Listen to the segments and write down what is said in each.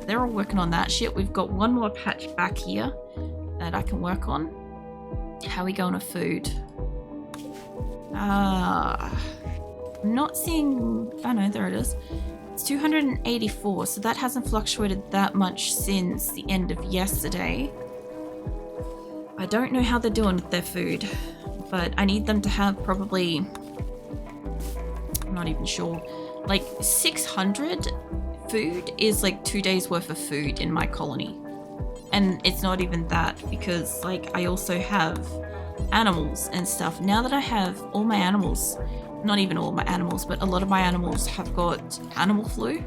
they're all working on that shit. We've got one more patch back here that I can work on. How are we going to food? I'm not seeing... Oh no, there it is. It's 284, so that hasn't fluctuated that much since the end of yesterday. I don't know how they're doing with their food, but I need them to have probably... I'm not even sure. Like 600 food is like 2 days worth of food in my colony. And it's not even that, because like I also have animals and stuff. Now that I have all my animals, not even all my animals, but a lot of my animals have got animal flu,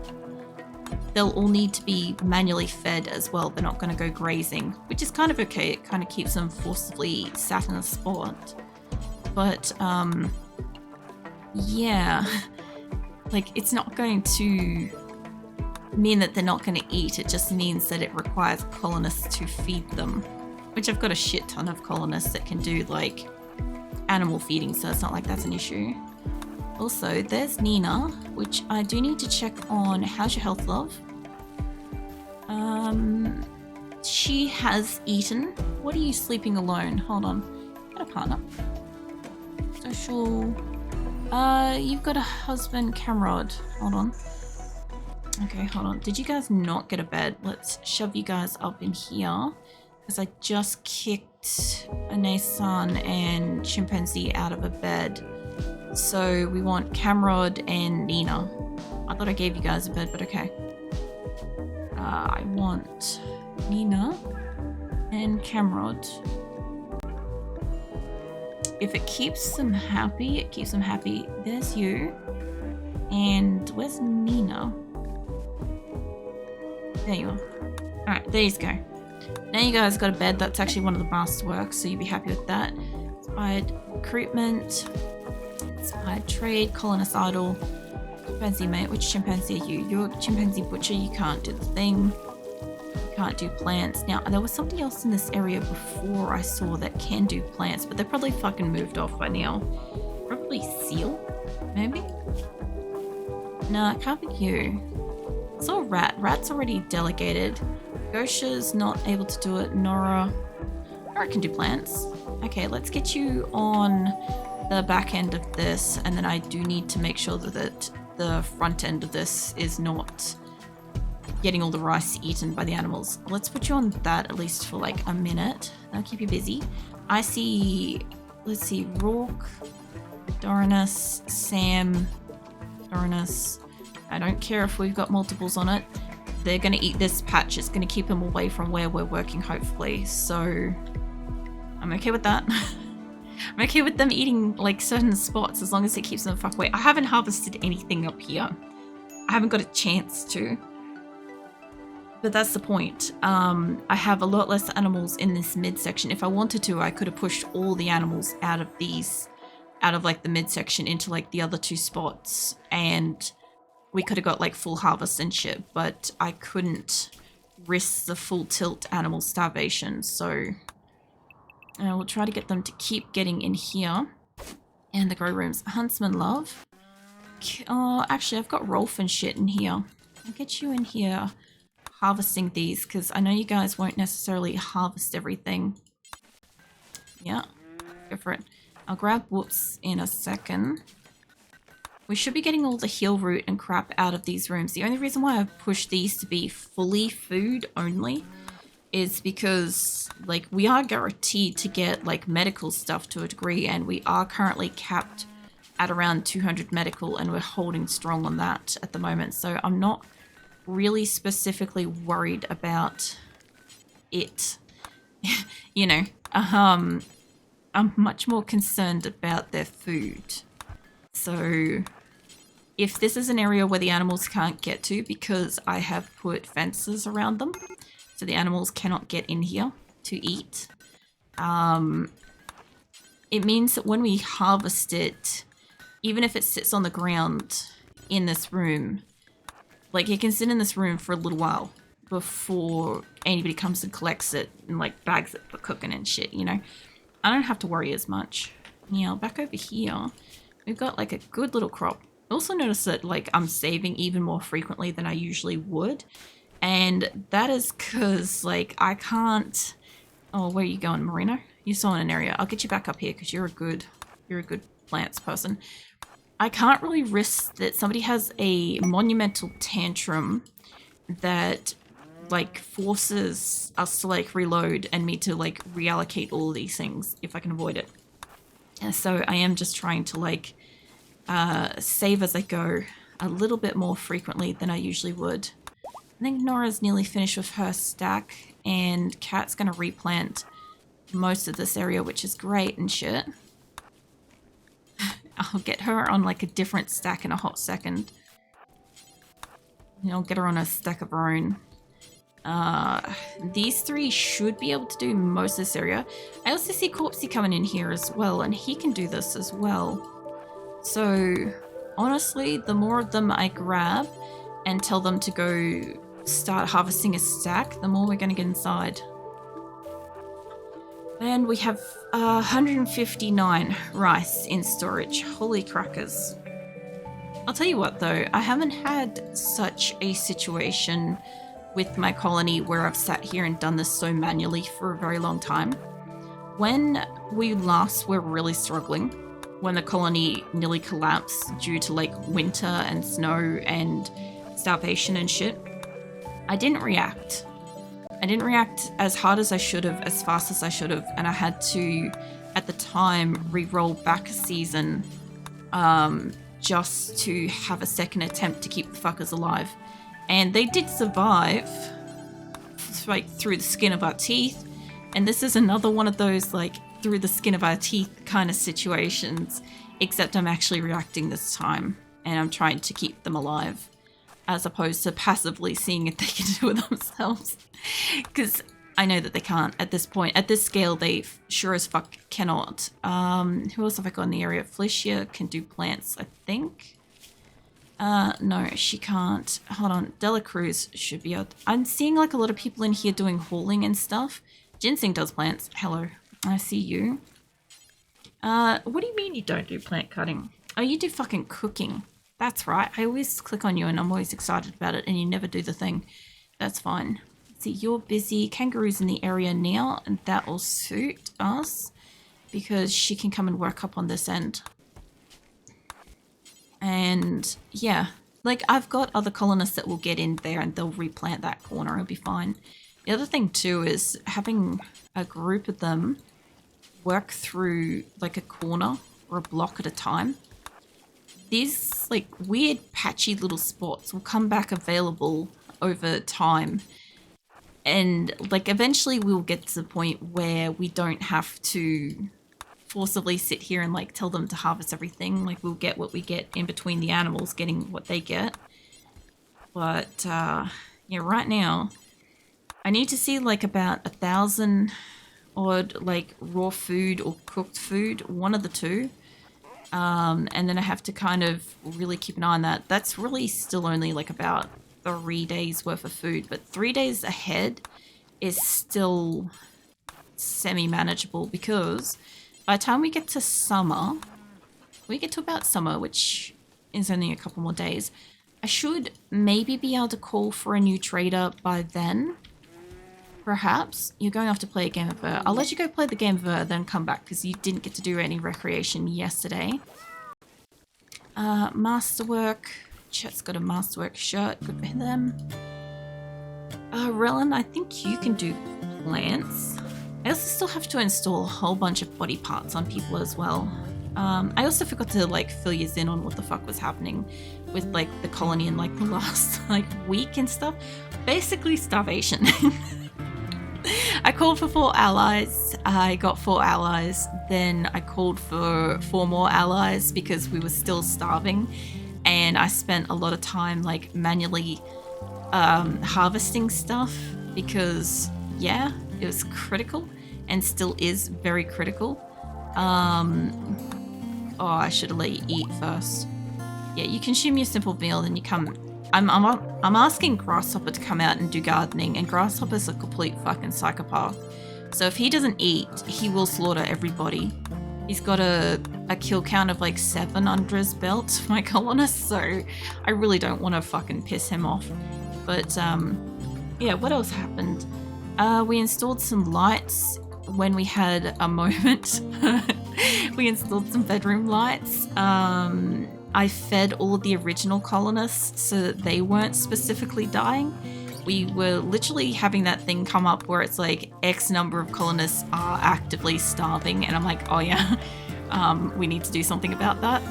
they'll all need to be manually fed as well. They're not going to go grazing, which is kind of okay. It kind of keeps them forcibly sat in a spot. But yeah, like it's not going to mean that they're not going to eat. It just means that it requires colonists to feed them, which I've got a shit ton of colonists that can do like animal feeding, so it's not like that's an issue. Also, there's Nina, which I do need to check on. How's your health, love? She has eaten. What are you sleeping alone? Hold on. Got a partner. Social. You've got a husband, Camrod. Hold on. Okay, hold on. Did you guys not get a bed? Let's shove you guys up in here. Because I just kicked Ane-san and Chimpanzee out of a bed. So we want Camrod and Nina. I thought I gave you guys a bed, but okay. I want Nina and Camrod. If it keeps them happy, it keeps them happy. There's you. And where's Nina? There you are. Alright, there you go. Now you guys got a bed. That's actually one of the master works, so you'll be happy with that. Inspired recruitment. Inspired trade. Colonist idol. Chimpanzee mate. Which chimpanzee are you? You're a chimpanzee butcher. You can't do the thing. You can't do plants. Now, there was somebody else in this area before I saw that can do plants, but they're probably fucking moved off by now. Probably seal? Maybe? No, it can't be you. I saw Rat. Rat's already delegated. Gosha's not able to do it. Nora can do plants. Okay, let's get you on the back end of this, and then I do need to make sure that the front end of this is not getting all the rice eaten by the animals. Let's put you on that at least for like a minute. That'll keep you busy. I see, let's see, Rourke, Dorinus, Sam, Dorinus. I don't care if we've got multiples on it. They're going to eat this patch. It's going to keep them away from where we're working, hopefully. So I'm okay with that. I'm okay with them eating like certain spots as long as it keeps them far away. I haven't harvested anything up here. I haven't got a chance to. But that's the point. I have a lot less animals in this midsection. If I wanted to, I could have pushed all the animals out of like the midsection into like the other two spots, and we could have got like full harvest and shit, but I couldn't risk the full tilt animal starvation, so we'll try to get them to keep getting in here. And the grow rooms. Huntsman love. Oh, actually I've got Rolf and shit in here. I'll get you in here harvesting these, because I know you guys won't necessarily harvest everything. Yeah, go for it. I'll grab Whoops in a second. We should be getting all the heal root and crap out of these rooms. The only reason why I've pushed these to be fully food only is because like we are guaranteed to get like medical stuff to a degree, and we are currently capped at around 200 medical, and we're holding strong on that at the moment. So I'm not really specifically worried about it. You know, I'm much more concerned about their food. So if this is an area where the animals can't get to because I have put fences around them so the animals cannot get in here to eat, it means that when we harvest it, even if it sits on the ground in this room, like it can sit in this room for a little while before anybody comes and collects it and like bags it for cooking and shit, you know? I don't have to worry as much. Now back over here, we've got like a good little crop. I also noticed that like I'm saving even more frequently than I usually would, And that is because, like, I can't... Oh, where are you going, Marino? You saw in an area. I'll get you back up here because you're a good plants person. I can't really risk that somebody has a monumental tantrum that, like, forces us to, like, reload and me to, like, reallocate all of these things if I can avoid it. And so I am just trying to, like, save as I go a little bit more frequently than I usually would. I think Nora's nearly finished with her stack, and Kat's going to replant most of this area, which is great and shit. I'll get her on, like, a different stack in a hot second. I'll get her on a stack of her own. These three should be able to do most of this area. I also see Corpsey coming in here as well, and he can do this as well. So, honestly, the more of them I grab and tell them to go start harvesting a stack, the more we're going to get inside. And we have 159 rice in storage. Holy crackers. I'll tell you what though, I haven't had such a situation with my colony where I've sat here and done this so manually for a very long time. When we last were really struggling, when the colony nearly collapsed due to like winter and snow and starvation and shit, I didn't react. I didn't react as hard as I should have, as fast as I should have, and I had to, at the time, re-roll back a season just to have a second attempt to keep the fuckers alive. And they did survive, like, through the skin of our teeth, and this is another one of those, like, through the skin of our teeth kind of situations, except I'm actually reacting this time, and I'm trying to keep them alive, as opposed to passively seeing if they can do it themselves. Because I know that they can't at this point. At this scale, they sure as fuck cannot. Who else have I got in the area? Felicia can do plants, I think. No, she can't. Hold on. Dela Cruz should be able to. I'm seeing like a lot of people in here doing hauling and stuff. Ginseng does plants. Hello. I see you. What do you mean you don't do plant cutting? Oh, you do fucking cooking. That's right. I always click on you and I'm always excited about it and you never do the thing. That's fine. See, you're busy. Kangaroo's in the area now and that will suit us because she can come and work up on this end. And yeah, like I've got other colonists that will get in there and they'll replant that corner. It'll be fine. The other thing too is having a group of them work through like a corner or a block at a time. These like weird patchy little spots will come back available over time. And like eventually we'll get to the point where we don't have to forcibly sit here and like tell them to harvest everything. Like we'll get what we get in between the animals getting what they get. But yeah, right now I need to see like about 1,000 odd like raw food or cooked food, one of the two. And then I have to kind of really keep an eye on that. That's really still only like about 3 days worth of food, but 3 days ahead is still semi-manageable because by the time we get to summer, we get to about summer, which is only a couple more days, I should maybe be able to call for a new trader by then. Perhaps. You're going off to play a game of I'll let you go play the game of then come back because you didn't get to do any recreation yesterday. Masterwork. Chet's got a Masterwork shirt. Good for them. Relin, I think you can do plants. I also still have to install a whole bunch of body parts on people as well. I also forgot to like fill you in on what the fuck was happening with like the colony in like the last like week and stuff. Basically starvation. I called for 4 allies. I got 4 allies. Then I called for 4 more allies because we were still starving. And I spent a lot of time like manually harvesting stuff because yeah, it was critical and still is very critical. Oh, I should have let you eat first. Yeah, you consume your simple meal, then you come. I'm asking Grasshopper to come out and do gardening, and Grasshopper's a complete fucking psychopath. So if he doesn't eat, he will slaughter everybody. He's got a kill count of like 7 under his belt for my colonists, so I really don't want to fucking piss him off. But Yeah, what else happened? We installed some lights when we had a moment. We installed some bedroom lights. I fed all of the original colonists so that they weren't specifically dying. We were literally having that thing come up where it's like X number of colonists are actively starving, and I'm like, oh yeah, we need to do something about that.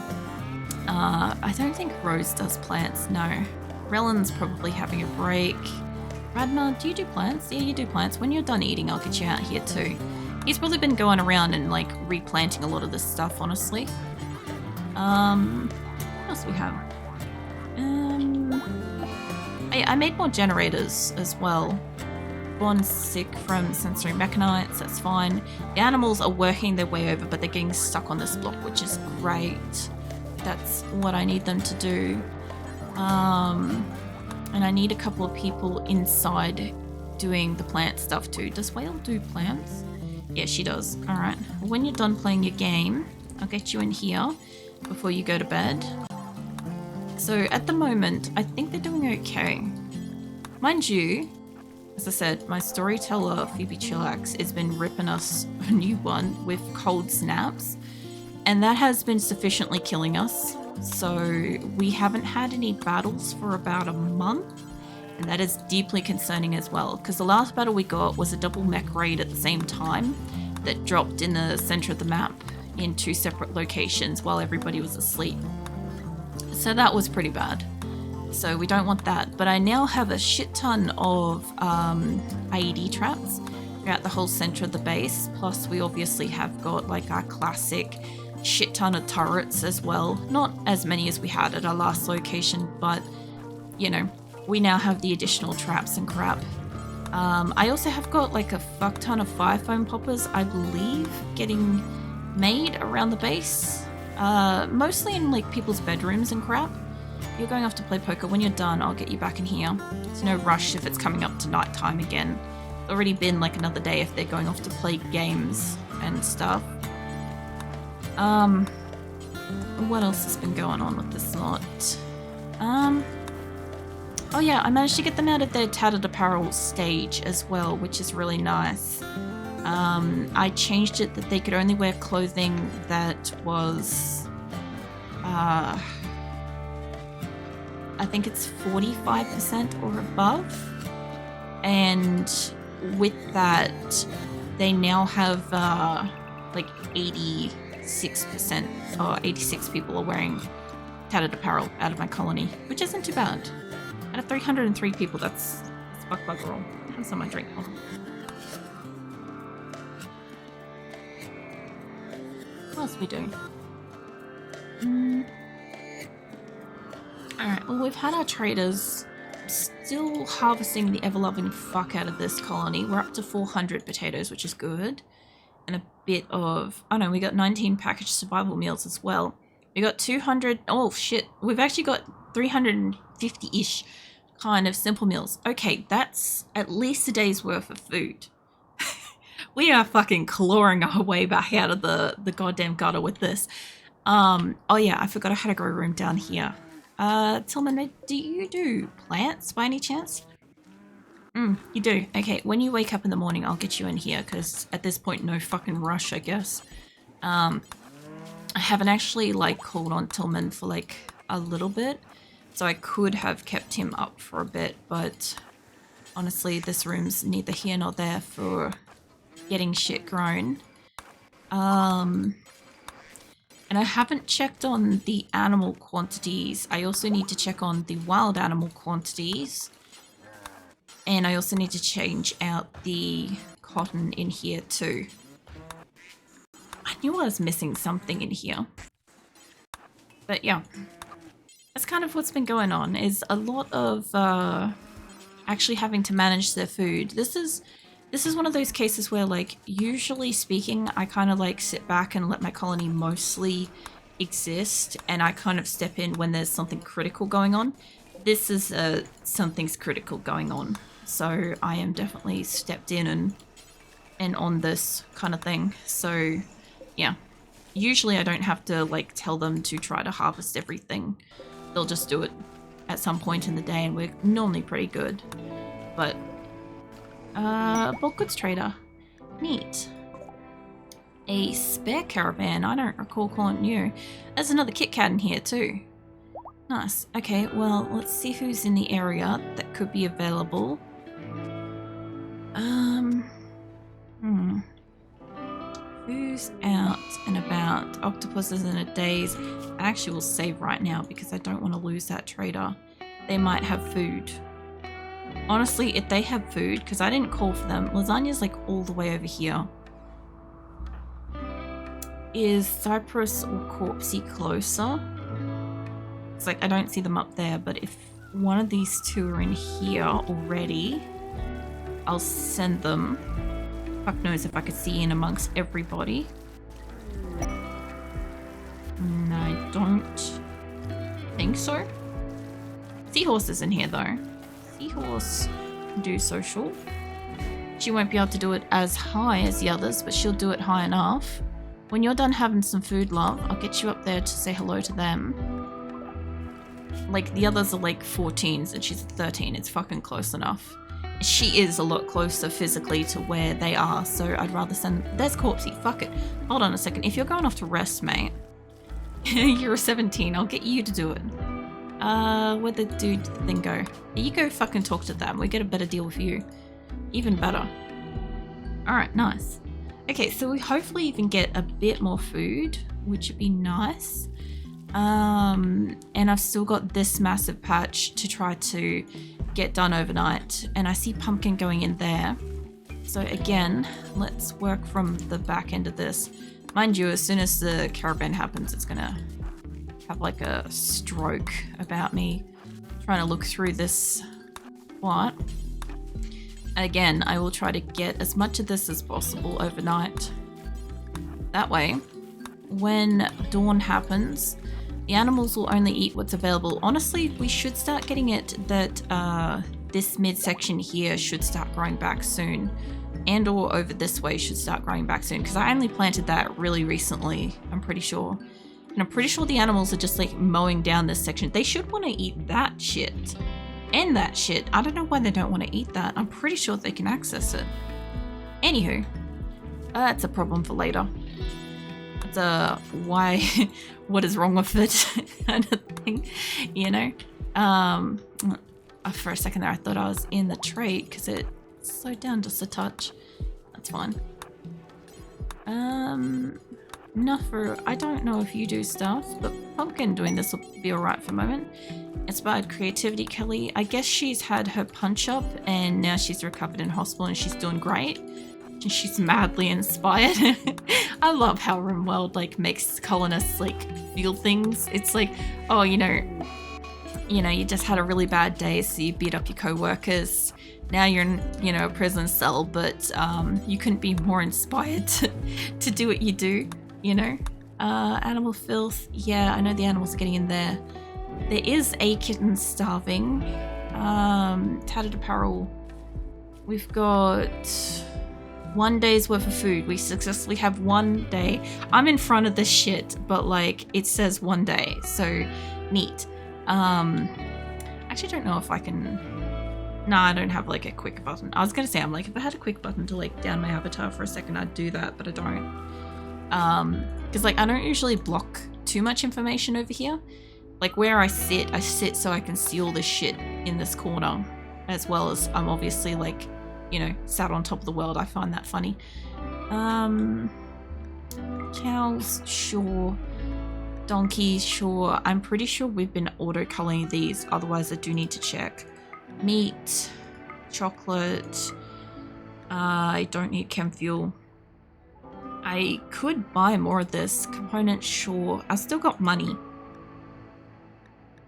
I don't think Rose does plants, no. Rellen's probably having a break. Radma, do you do plants? Yeah, you do plants. When you're done eating, I'll get you out here too. He's probably been going around and like replanting a lot of this stuff, honestly. What else we have? I made more generators as well. Bond's sick from sensory mechanites, that's fine. The animals are working their way over, but they're getting stuck on this block, which is great. That's what I need them to do. And I need a couple of people inside doing the plant stuff too. Does Whale do plants? Yeah, she does. Alright. When you're done playing your game, I'll get you in here before you go to bed. So at the moment, I think they're doing okay. Mind you, as I said, my storyteller, Phoebe Chillax, has been ripping us a new one with cold snaps. And that has been sufficiently killing us. So we haven't had any battles for about a month. And that is deeply concerning as well. Because the last battle we got was a double mech raid at the same time that dropped in the center of the map in 2 separate locations while everybody was asleep. So that was pretty bad. So we don't want that. But I now have a shit ton of IED traps throughout the whole center of the base. Plus we obviously have got like our classic shit ton of turrets as well. Not as many as we had at our last location, but you know, we now have the additional traps and crap. I also have got like a fuck ton of fire foam poppers, I believe, getting made around the base. Mostly in like people's bedrooms and crap. You're going off to play poker. When you're done, I'll get you back in here. There's no rush if it's coming up to night time again. It's already been like another day if they're going off to play games and stuff. What else has been going on with this lot? Oh yeah, I managed to get them out of their tattered apparel stage as well, which is really nice. I changed it that they could only wear clothing that was, I think it's 45% or above. And with that, they now have like 86% or 86 people are wearing tattered apparel out of my colony, which isn't too bad. Out of 303 people, that's buck-buck-roll. Have some of my drink. What else we doing? Alright, well we've had our traders still harvesting the ever-loving fuck out of this colony. We're up to 400 potatoes, which is good. And a bit of... oh no, we got 19 packaged survival meals as well. We got 200... oh shit, we've actually got 350-ish kind of simple meals. Okay, that's at least a day's worth of food. We are fucking clawing our way back out of the goddamn gutter with this. Oh yeah, I forgot I had a grow room down here. Tillman, do you do plants by any chance? You do. Okay, when you wake up in the morning, I'll get you in here, because at this point, no fucking rush, I guess. I haven't actually, like, called on Tillman for, like, a little bit, so I could have kept him up for a bit, but honestly, this room's neither here nor there for getting shit grown. And I haven't checked on the animal quantities. I also need to check on the wild animal quantities. And I also need to change out the cotton in here too. I knew I was missing something in here. But yeah, that's kind of what's been going on, is a lot of actually having to manage their food. This is one of those cases where, like, usually speaking, I kind of like sit back and let my colony mostly exist, and I kind of step in when there's something critical going on. This is something's critical going on, so I am definitely stepped in and on this kind of thing. So yeah, usually I don't have to like tell them to try to harvest everything. They'll just do it at some point in the day, and we're normally pretty good. But Bulk goods trader. Neat. A spare caravan. I don't recall calling it new. There's another Kit Kat in here too. Nice. Okay, well, let's see who's in the area that could be available. Who's out and about? Octopuses in a daze. I actually will save right now because I don't want to lose that trader. They might have food. Honestly, if they have food, because I didn't call for them, lasagna's like all the way over here. Is Cypress or Corpsey closer? It's like I don't see them up there, but if one of these two are in here already, I'll send them. Fuck knows if I could see in amongst everybody. And I don't think so. Seahorse is in here though. Seahorse can do social. She won't be able to do it as high as the others, but she'll do it high enough. When you're done having some food, love, I'll get you up there to say hello to them. Like, the others are like 14s and she's 13. It's fucking close enough. She is a lot closer physically to where they are, so I'd rather send... There's Corpsey, fuck it. Hold on a second. If you're going off to rest, mate, you're a 17, I'll get you to do it. Where'd the dude thing go? You go fucking talk to them. We get a better deal with you. Even better. Alright, nice. Okay, so we hopefully even get a bit more food, which would be nice. And I've still got this massive patch to try to get done overnight, and I see pumpkin going in there. So again, let's work from the back end of this. Mind you, as soon as the caravan happens, it's gonna have like a stroke about me trying to look through this plot. Again, I will try to get as much of this as possible overnight. That way, when dawn happens, the animals will only eat what's available. Honestly, we should start getting it that this midsection here should start growing back soon. And or over this way should start growing back soon. Because I only planted that really recently, I'm pretty sure. And I'm pretty sure the animals are just like mowing down this section. They should want to eat that shit. And that shit. I don't know why they don't want to eat that. I'm pretty sure they can access it. Anywho, that's a problem for later. It's a why, what is wrong with it kind of thing, you know? For a second there, I thought I was in the trade because it slowed down just a touch. That's fine. Enough for, I don't know if you do stuff, but Pumpkin doing this will be alright for a moment. Inspired creativity, Kelly. I guess she's had her punch up and now she's recovered in hospital and she's doing great. And she's madly inspired. I love how RimWorld like makes colonists like feel things. It's like, oh, you know, you just had a really bad day, so you beat up your co-workers. Now you're in, you know, a prison cell, but you couldn't be more inspired to do what you do, you know? Animal filth. Yeah, I know the animals are getting in there. There is a kitten starving. Tattered apparel. We've got 1 day's worth of food. We successfully have 1 day. I'm in front of this shit, but like it says 1 day, so neat. Actually don't know if I can. No, I don't have like a quick button. I was gonna say, I'm like, if I had a quick button to like down my avatar for a second, I'd do that, but I don't. Because like I don't usually block too much information over here. Like where I sit so I can see all this shit in this corner, as well as I'm obviously like, you know, sat on top of the world. I find that funny. Cows, sure. Donkeys, sure. I'm pretty sure we've been auto-culling these, otherwise I do need to check. Meat, chocolate. I don't need chem fuel. I could buy more of this. Components, sure. I still got money.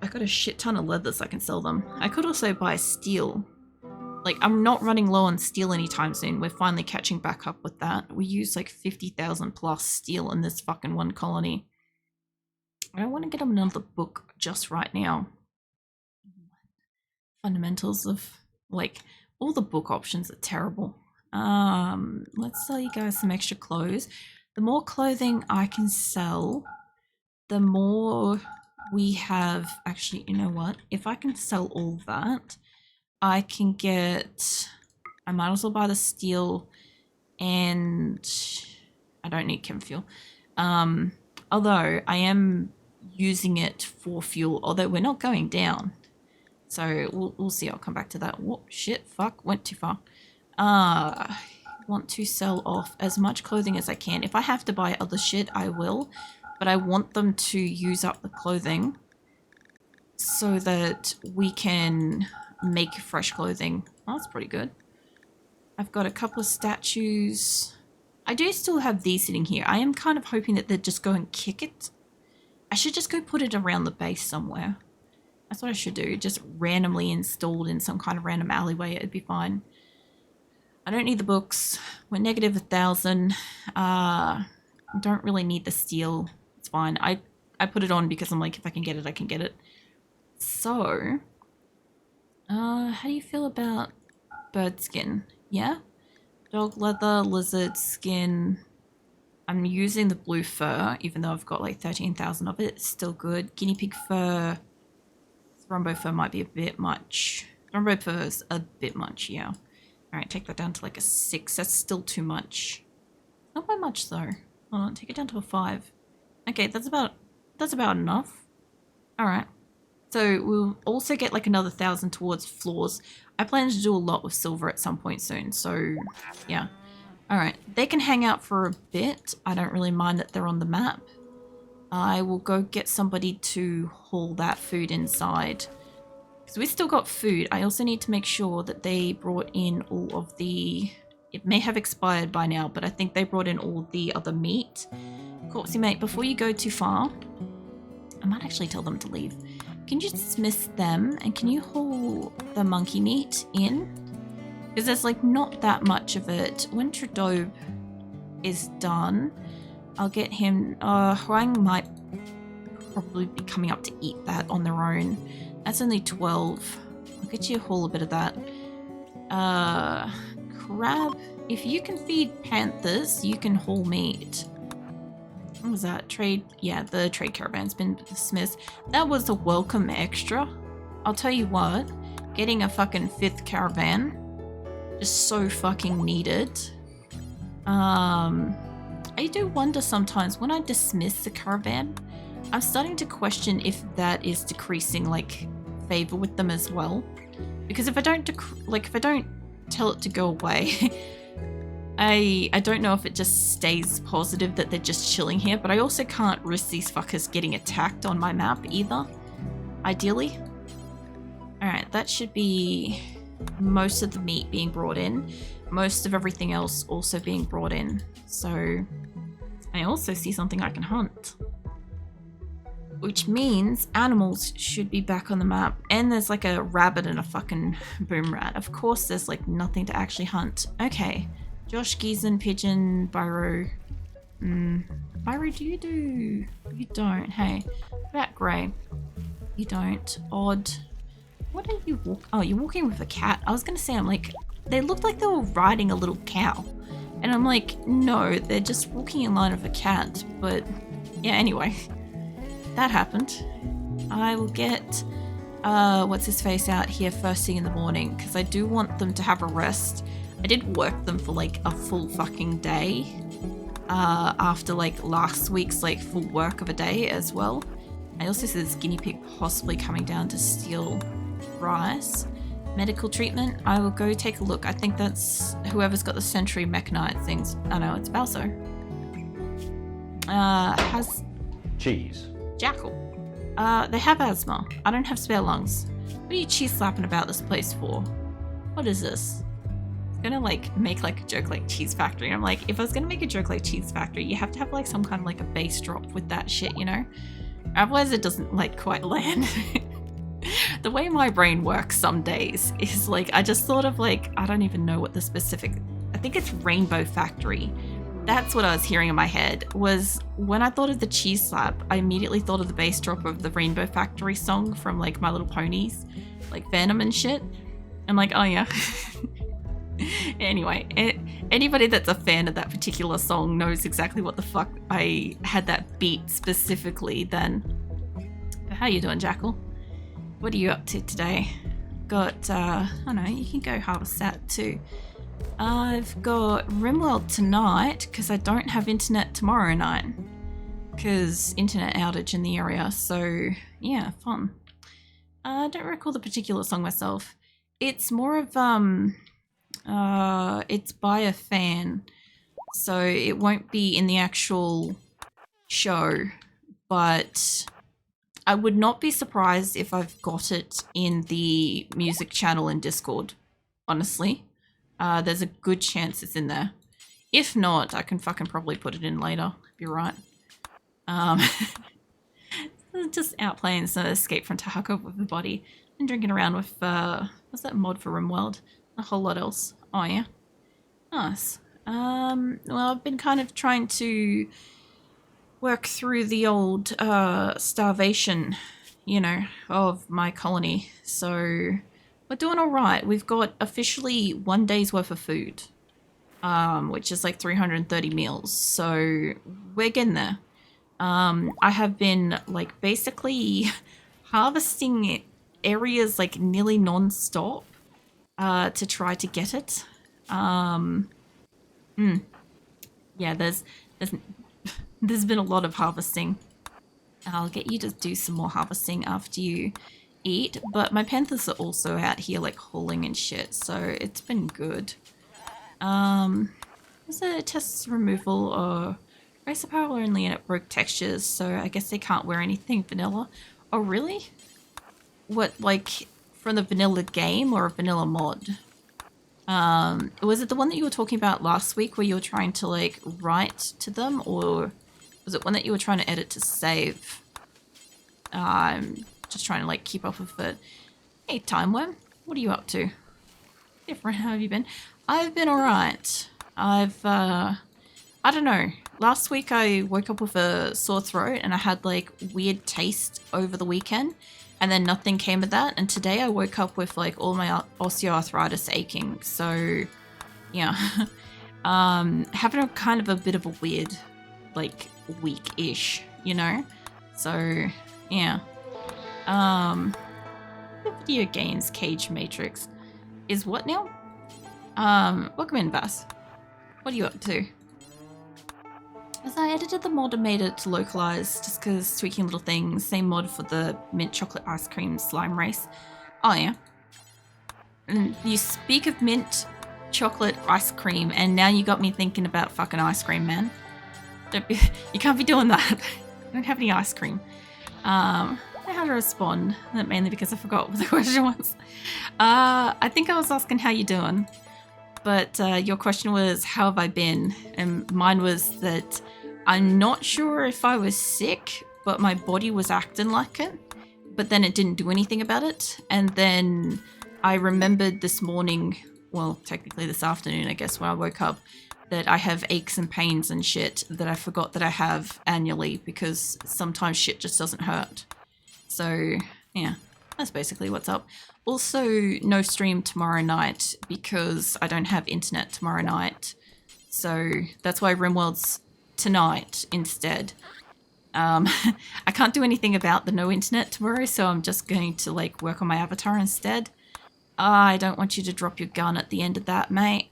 I got a shit ton of leather so I can sell them. I could also buy steel. Like, I'm not running low on steel anytime soon. We're finally catching back up with that. We use like 50,000 plus steel in this fucking one colony. I don't want to get another book just right now. Fundamentals of, like, all the book options are terrible. Let's sell you guys some extra clothes. The more clothing I can sell, the more we have. Actually, you know what? If I can sell all that, I can get I might as well buy the steel, and I don't need chem fuel. Although I am using it for fuel, although we're not going down. So we'll see. I'll come back to that. Whoop, shit, fuck, went too far. Want to sell off as much clothing as I can. If I have to buy other shit, I will. But I want them to use up the clothing so that we can make fresh clothing. Oh, that's pretty good. I've got a couple of statues. I do still have these sitting here. I am kind of hoping that they'd just go and kick it. I should just go put it around the base somewhere. That's what I should do. Just randomly installed in some kind of random alleyway. It'd be fine. I don't need the books. We're negative 1,000. Don't really need the steel. It's fine. I put it on because I'm like, if I can get it, I can get it. So, how do you feel about bird skin? Yeah? Dog leather, lizard skin. I'm using the blue fur, even though I've got like 13,000 of it. It's still good. Guinea pig fur. Rumbo fur might be a bit much. Rumbo fur is a bit much, yeah. Alright, take that down to like a 6. That's still too much. Not by much though. Hold on, take it down to a 5. Okay, that's about enough. Alright. So we'll also get like another 1,000 towards floors. I plan to do a lot with silver at some point soon, so yeah. Alright, they can hang out for a bit. I don't really mind that they're on the map. I will go get somebody to haul that food inside. Because we still got food. I also need to make sure that they brought in all of the... It may have expired by now, but I think they brought in all the other meat. Corpsey mate, before you go too far, I might actually tell them to leave. Can you dismiss them and can you haul the monkey meat in? Because there's like not that much of it. When Trudeau is done, I'll get him. Huang might probably be coming up to eat that on their own. That's only 12. I'll get you a haul a bit of that. Crab. If you can feed panthers, you can haul meat. What was that? Trade? Yeah, the trade caravan's been dismissed. That was a welcome extra. I'll tell you what, getting a fucking 5th caravan is so fucking needed. I do wonder sometimes when I dismiss the caravan, I'm starting to question if that is decreasing like favor with them as well. Because if I don't tell it to go away, I don't know if it just stays positive that they're just chilling here, but I also can't risk these fuckers getting attacked on my map either, ideally. Alright, that should be most of the meat being brought in, most of everything else also being brought in. So I also see something I can hunt, which means animals should be back on the map. And there's like a rabbit and a fucking boom rat. Of course there's like nothing to actually hunt. Okay, Josh, Giesen, Pigeon, Byro. Byro, do you do? You don't. Hey, what about Grey? You don't. Odd. What are you walking? Oh, you're walking with a cat. I was gonna say, I'm like, they looked like they were riding a little cow. And I'm like, no, they're just walking in line with a cat. But yeah, anyway, that happened. I will get, what's his face out here first thing in the morning, because I do want them to have a rest. I did work them for like a full fucking day, after like last week's like full work of a day as well. I also see this guinea pig possibly coming down to steal rice. Medical treatment, I will go take a look. I think that's whoever's got the Century Mechanite things. Oh no, it's Balso. Has... Cheese. Jackal. They have asthma. I don't have spare lungs. What are you cheese slapping about this place for? What is this? It's gonna like make like a joke like Cheese Factory. And I'm like, if I was gonna make a joke like Cheese Factory, you have to have like some kind of like a bass drop with that shit, you know? Otherwise it doesn't like quite land. The way my brain works some days is like, I just thought of like, I don't even know what the specific, I think it's Rainbow Factory. That's what I was hearing in my head, was when I thought of the cheese slap, I immediately thought of the bass drop of the Rainbow Factory song from like My Little Ponies, like Venom and shit. I'm like, oh yeah. Anyway, anybody that's a fan of that particular song knows exactly what the fuck I had that beat specifically then. But how you doing, Jackal? What are you up to today? Got, I don't know, you can go harvest that too. I've got RimWorld tonight because I don't have internet tomorrow night because internet outage in the area. So yeah, fun. I don't recall the particular song myself. It's more of it's by a fan, so it won't be in the actual show, but I would not be surprised if I've got it in the music channel in Discord, honestly. There's a good chance it's in there. If not, I can fucking probably put it in later, if you're right. Just out playing some Escape from Tarkov with the body and drinking around with, what's that mod for RimWorld? A whole lot else. Oh yeah. Nice. Well, I've been kind of trying to work through the old starvation, you know, of my colony. So we're doing all right. We've got officially 1 day's worth of food, which is like 330 meals. So we're getting there. I have been like basically harvesting areas like nearly non-stop to try to get it. Yeah, there's been a lot of harvesting. I'll get you to do some more harvesting after you eat, but my panthers are also out here like hauling and shit, so it's been good. There's a test removal or race apparel only and it broke textures, so I guess they can't wear anything vanilla. Oh really? What, like from the vanilla game or a vanilla mod? Was it the one that you were talking about last week where you were trying to like write to them, or was it one that you were trying to edit to save? I'm just trying to like keep up with it. Hey Timeworm, what are you up to? Different, how have you been? I've been alright. I don't know. Last week I woke up with a sore throat and I had like weird taste over the weekend and then nothing came of that. And today I woke up with like all my osteoarthritis aching. So yeah, having a kind of a bit of a weird like week-ish, you know? So yeah. The video games Cage Matrix is what now? Welcome in, Vass. What are you up to? As I edited the mod and made it localized just because tweaking little things. Same mod for the mint chocolate ice cream slime race. Oh yeah. And you speak of mint chocolate ice cream and now you got me thinking about fucking ice cream, man. You can't be doing that. I don't have any ice cream. I don't know how to respond, mainly because I forgot what the question was. I think I was asking how you doing. But your question was, how have I been? And mine was that I'm not sure if I was sick, but my body was acting like it. But then it didn't do anything about it. And then I remembered this morning, well, technically this afternoon, I guess, when I woke up, that I have aches and pains and shit that I forgot that I have annually because sometimes shit just doesn't hurt. So, yeah, that's basically what's up. Also, no stream tomorrow night because I don't have internet tomorrow night. So that's why RimWorld's tonight instead. I can't do anything about the no internet tomorrow, so I'm just going to like work on my avatar instead. I don't want you to drop your gun at the end of that, mate.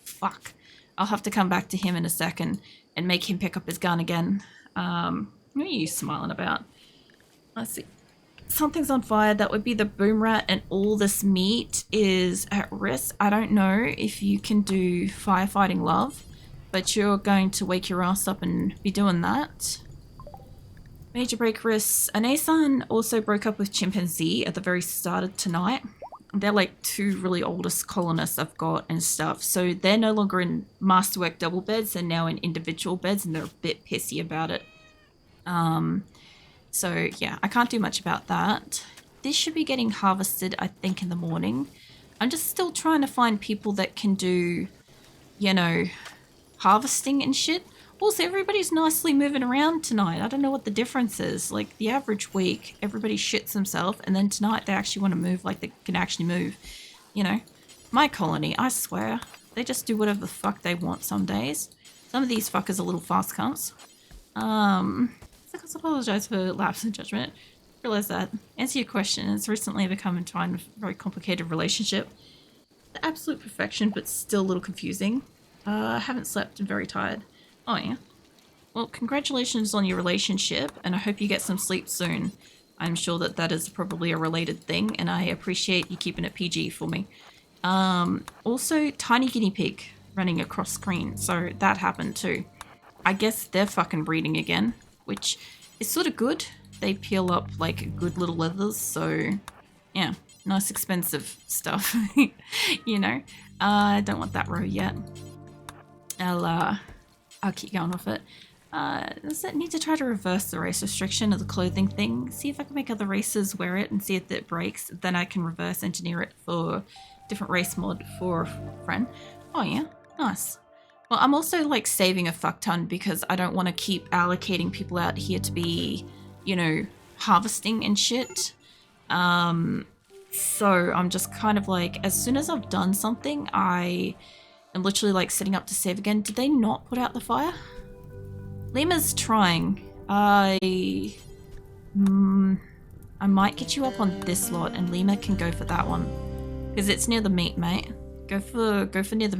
Fuck. I'll have to come back to him in a second and make him pick up his gun again. What are you smiling about? Let's see. Something's on fire. That would be the boom rat, and all this meat is at risk. I don't know if you can do firefighting love, but you're going to wake your ass up and be doing that. Major break risks. Anasan also broke up with Chimpanzee at the very start of tonight. They're like two really oldest colonists I've got and stuff. So they're no longer in masterwork double beds. They're now in individual beds and they're a bit pissy about it. So yeah, I can't do much about that. This should be getting harvested, I think, in the morning. I'm just still trying to find people that can do, you know, harvesting and shit. Also, everybody's nicely moving around tonight. I don't know what the difference is. Like, the average week, everybody shits themselves, and then tonight they actually want to move like they can actually move. You know, my colony, I swear, they just do whatever the fuck they want some days. Some of these fuckers are little fast cunts. I apologize for lapse in judgment. Realize that. Answer your question. It's recently become entwined with a very complicated relationship. the absolute perfection, but still a little confusing. I haven't slept. I'm very tired. Oh, yeah. Well, congratulations on your relationship, and I hope you get some sleep soon. I'm sure that that is probably a related thing, and I appreciate you keeping it PG for me. Also, tiny guinea pig running across screen, so that happened too. I guess they're fucking breeding again, which is sort of good. They peel up like good little leathers, so yeah, nice expensive stuff, you know. I don't want that row yet. I'll keep going with it. Does it need to try to reverse the race restriction of the clothing thing? See if I can make other races wear it and see if it breaks. Then I can reverse engineer it for different race mod for a friend. Oh yeah, nice. Well, I'm also like saving a fuck ton because I don't want to keep allocating people out here to be, you know, harvesting and shit. So I'm just kind of like, as soon as I've done something, I am literally like setting up to save again. Did they not put out the fire? Lima's trying. I might get you up on this lot, and Lima can go for that one because it's near the meat, mate. Go for near the